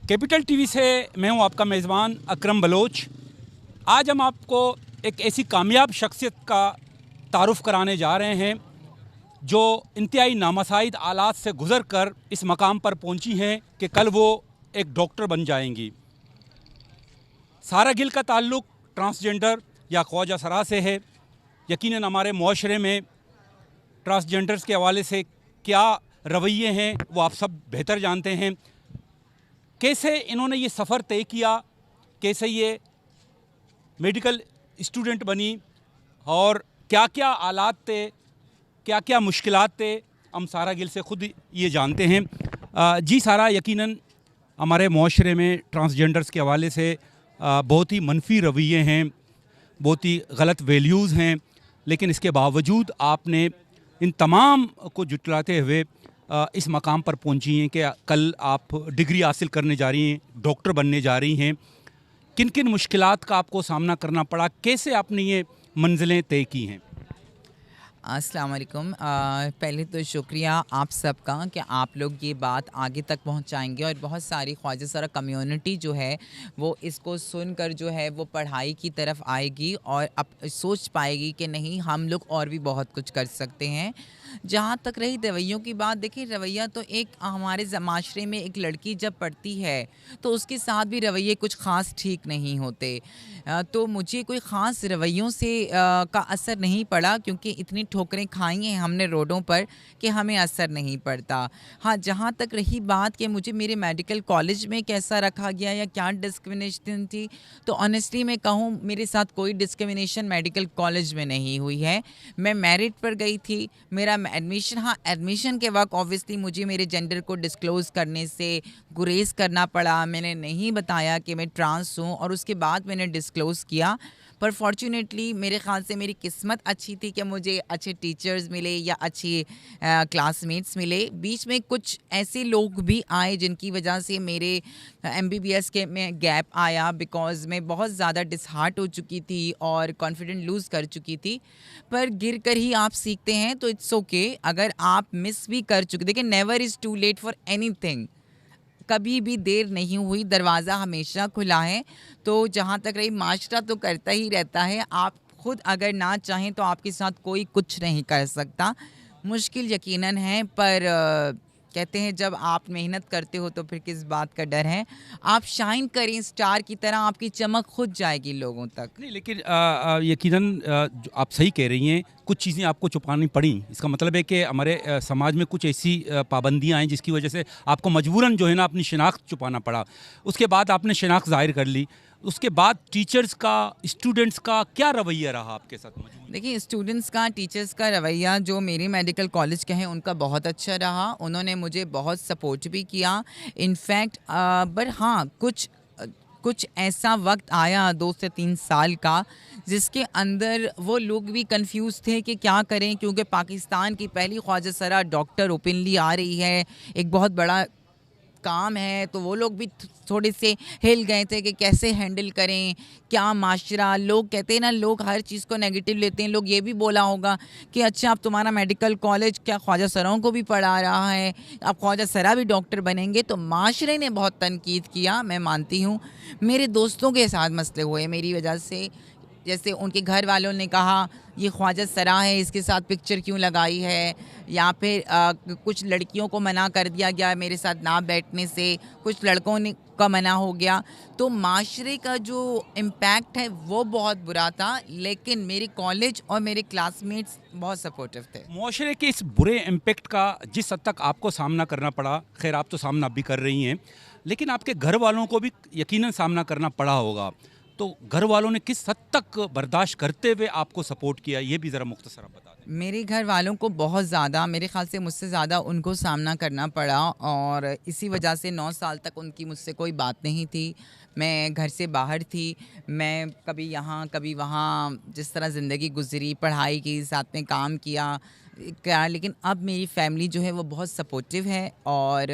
Capital TV से मैं हूं आपका मेज़बान अकरम बलोच। आज हम आपको एक ऐसी कामयाब शख्सियत का तारुफ़ कराने जा रहे हैं जो इंतहाई नामसाइद आलात से गुज़र कर इस मकाम पर पहुंची हैं कि कल वो एक डॉक्टर बन जाएंगी। सारा गिल का ताल्लुक़ ट्रांसजेंडर या ख्वाजा सरा से है। यकीनन हमारे मुआशरे में ट्रांसजेंडर्स के हवाले से क्या रवैये हैं वो आप सब बेहतर जानते हैं। कैसे इन्होंने ये सफ़र तय किया, कैसे ये मेडिकल स्टूडेंट बनी और क्या क्या आलात थे, क्या क्या मुश्किलात थे, हम सारा गिल से ख़ुद ये जानते हैं। जी सारा, यकीनन हमारे मुआशरे में ट्रांसजेंडर्स के हवाले से बहुत ही मनफी रवैये हैं, बहुत ही गलत वैल्यूज़ हैं, लेकिन इसके बावजूद आपने इन तमाम को जुटलाते हुए इस मकाम पर पहुंची हैं कि कल आप डिग्री हासिल करने जा रही हैं, डॉक्टर बनने जा रही हैं। किन किन मुश्किलात का आपको सामना करना पड़ा, कैसे आपने ये मंजिलें तय की हैं? अस्सलाम वालेकुम। पहले तो शुक्रिया आप सबका कि आप लोग ये बात आगे तक पहुंचाएंगे और बहुत सारी ख्वाजा सरा कम्युनिटी जो है वो इसको सुनकर जो है वो पढ़ाई की तरफ आएगी और अब सोच पाएगी कि नहीं, हम लोग और भी बहुत कुछ कर सकते हैं। जहाँ तक रही रवैयों की बात, देखिए रवैया तो एक हमारे माशरे में एक लड़की जब पढ़ती है तो उसके साथ भी रवैये कुछ ख़ास ठीक नहीं होते। तो मुझे कोई ख़ास रवैयों से का असर नहीं पड़ा, क्योंकि इतनी ठोकरें खाई हैं हमने रोडों पर कि हमें असर नहीं पड़ता। हाँ, जहाँ तक रही बात कि मुझे मेरे मेडिकल कॉलेज में कैसा रखा गया या क्या डिस्क्रिमिनेशन थी, तो ऑनेस्टली मैं कहूँ मेरे साथ कोई डिस्क्रिमिनेशन मेडिकल कॉलेज में नहीं हुई है। मैं मेरिट पर गई थी, मेरा एडमिशन, हाँ एडमिशन के वक्त ऑब्वियसली मुझे मेरे जेंडर को डिस्क्लोज़ करने से गुरेज करना पड़ा। मैंने नहीं बताया कि मैं ट्रांस हूँ और उसके बाद मैंने डिस्क्लोज़ किया। पर फॉर्चुनेटली मेरे ख़्याल से मेरी किस्मत अच्छी थी कि मुझे अच्छे टीचर्स मिले या अच्छे क्लासमेट्स मिले। बीच में कुछ ऐसे लोग भी आए जिनकी वजह से मेरे एमबीबीएस के में गैप आया, बिकॉज़ मैं बहुत ज़्यादा डिसहार्ट हो चुकी थी और कॉन्फिडेंट लूज़ कर चुकी थी। पर गिर कर ही आप सीखते हैं, तो इट्स ओके। अगर आप मिस भी कर चुके, देखिए never is too late for anything, कभी भी देर नहीं हुई, दरवाज़ा हमेशा खुला है। तो जहाँ तक रही, माशरा तो करता ही रहता है, आप खुद अगर ना चाहें तो आपके साथ कोई कुछ नहीं कर सकता। मुश्किल यकीनन है, पर कहते हैं जब आप मेहनत करते हो तो फिर किस बात का डर है। आप शाइन करें स्टार की तरह, आपकी चमक खुद जाएगी लोगों तक। नहीं, लेकिन यकीनन आप सही कह रही हैं, कुछ चीज़ें आपको छुपानी पड़ी। इसका मतलब है कि हमारे समाज में कुछ ऐसी पाबंदियाँ हैं जिसकी वजह से आपको मजबूरन जो है ना अपनी शिनाख्त छुपाना पड़ा। उसके बाद आपने शिनाख्त ज़ाहिर कर ली। उसके बाद टीचर्स का, स्टूडेंट्स का क्या रवैया रहा आपके साथ मौजूद? देखिए, स्टूडेंट्स का, टीचर्स का रवैया जो मेरे मेडिकल कॉलेज के हैं उनका बहुत अच्छा रहा। उन्होंने मुझे बहुत सपोर्ट भी किया इनफैक्ट। पर हाँ, कुछ ऐसा वक्त आया 2 से 3 साल का जिसके अंदर वो लोग भी कंफ्यूज थे कि क्या करें, क्योंकि पाकिस्तान की पहली ख्वाजा सरा डॉक्टर ओपनली आ रही है, एक बहुत बड़ा काम है। तो वो लोग भी थोड़े से हिल गए थे कि कैसे हैंडल करें, क्या माशरा। लोग कहते हैं ना, लोग हर चीज़ को नेगेटिव लेते हैं। लोग ये भी बोला होगा कि अच्छा, अब तुम्हारा मेडिकल कॉलेज क्या ख्वाजा सराओं को भी पढ़ा रहा है, अब ख्वाजा सरा भी डॉक्टर बनेंगे। तो माशरे ने बहुत तनकीद किया, मैं मानती हूँ। मेरे दोस्तों के साथ मसले हुए मेरी वजह से। जैसे उनके घर वालों ने कहा ये ख्वाजा सरा है, इसके साथ पिक्चर क्यों लगाई है, या फिर कुछ लड़कियों को मना कर दिया गया मेरे साथ ना बैठने से, कुछ लड़कों ने का मना हो गया। तो माशरे का जो इम्पैक्ट है वो बहुत बुरा था, लेकिन मेरे कॉलेज और मेरे क्लासमेट्स बहुत सपोर्टिव थे। मुआशरे के इस बुरे इम्पेक्ट का जिस हद तक आपको सामना करना पड़ा, खैर आप तो सामना भी कर रही हैं, लेकिन आपके घर वालों को भी यकीनन सामना करना पड़ा होगा। तो घर वालों ने किस हद तक बर्दाश्त करते हुए आपको सपोर्ट किया, ये भी ज़रा मुख्तसर बता दें। मेरे घर वालों को बहुत ज़्यादा, मेरे ख़्याल से मुझसे ज़्यादा उनको सामना करना पड़ा, और इसी वजह से 9 साल तक उनकी मुझसे कोई बात नहीं थी। मैं घर से बाहर थी, मैं कभी यहाँ कभी वहाँ, जिस तरह ज़िंदगी गुजरी, पढ़ाई की, साथ में काम किया क्या। लेकिन अब मेरी फैमिली जो है वो बहुत सपोर्टिव है और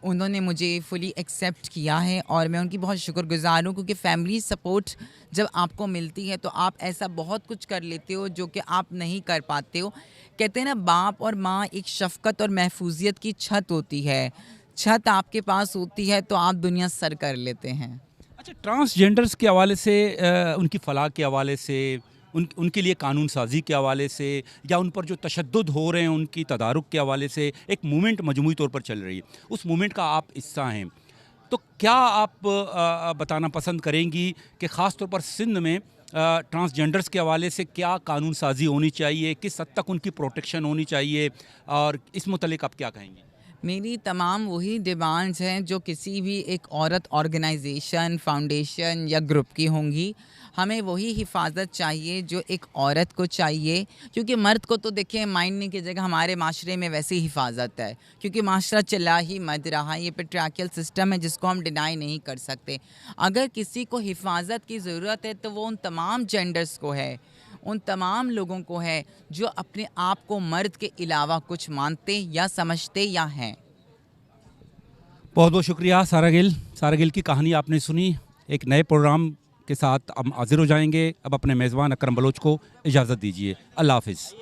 उन्होंने मुझे फुली एक्सेप्ट किया है, और मैं उनकी बहुत शुक्रगुज़ार हूँ, क्योंकि फैमिली सपोर्ट जब आपको मिलती है तो आप ऐसा बहुत कुछ कर लेते हो जो कि आप नहीं कर पाते हो। कहते हैं ना, बाप और माँ एक शफ़क़त और महफूजियत की छत होती है। छत आपके पास होती है तो आप दुनिया सर कर लेते हैं। अच्छा, ट्रांसजेंडर्स के हवाले से उनकी फलाह के हवाले से, उनके लिए कानून साजी के हवाले से, या उन पर जो तशद्दुद हो रहे हैं उनकी तदारुक के हवाले से एक मूवमेंट मजमूई तौर पर चल रही है, उस मूवमेंट का आप हिस्सा हैं, तो क्या आप बताना पसंद करेंगी कि ख़ास तौर पर सिंध में ट्रांसजेंडर्स के हवाले से क्या कानून साजी होनी चाहिए, किस हद तक उनकी प्रोटेक्शन होनी चाहिए, और इस मुतल्लिक़ आप क्या कहेंगी? मेरी तमाम वही डिमांड्स हैं जो किसी भी एक औरत ऑर्गेनाइजेशन, फाउंडेशन या ग्रुप की होंगी। हमें वही हिफाजत चाहिए जो एक औरत को चाहिए, क्योंकि मर्द को तो देखिए मायने की जगह हमारे माशरे में वैसी हिफाजत है, क्योंकि माशरा चला ही मद रहा, ये पेट्रियार्कल सिस्टम है जिसको हम डिनाई नहीं कर सकते। अगर किसी को हिफाजत की ज़रूरत है तो वो उन तमाम जेंडर्स को है, उन तमाम लोगों को है जो अपने आप को मर्द के अलावा कुछ मानते या समझते या हैं। बहुत बहुत शुक्रिया सारा गिल की कहानी आपने सुनी। एक नए प्रोग्राम के साथ हम हाजिर हो जाएंगे। अब अपने मेज़बान अकरम बलोच को इजाज़त दीजिए। अल्लाह हाफ़िज़।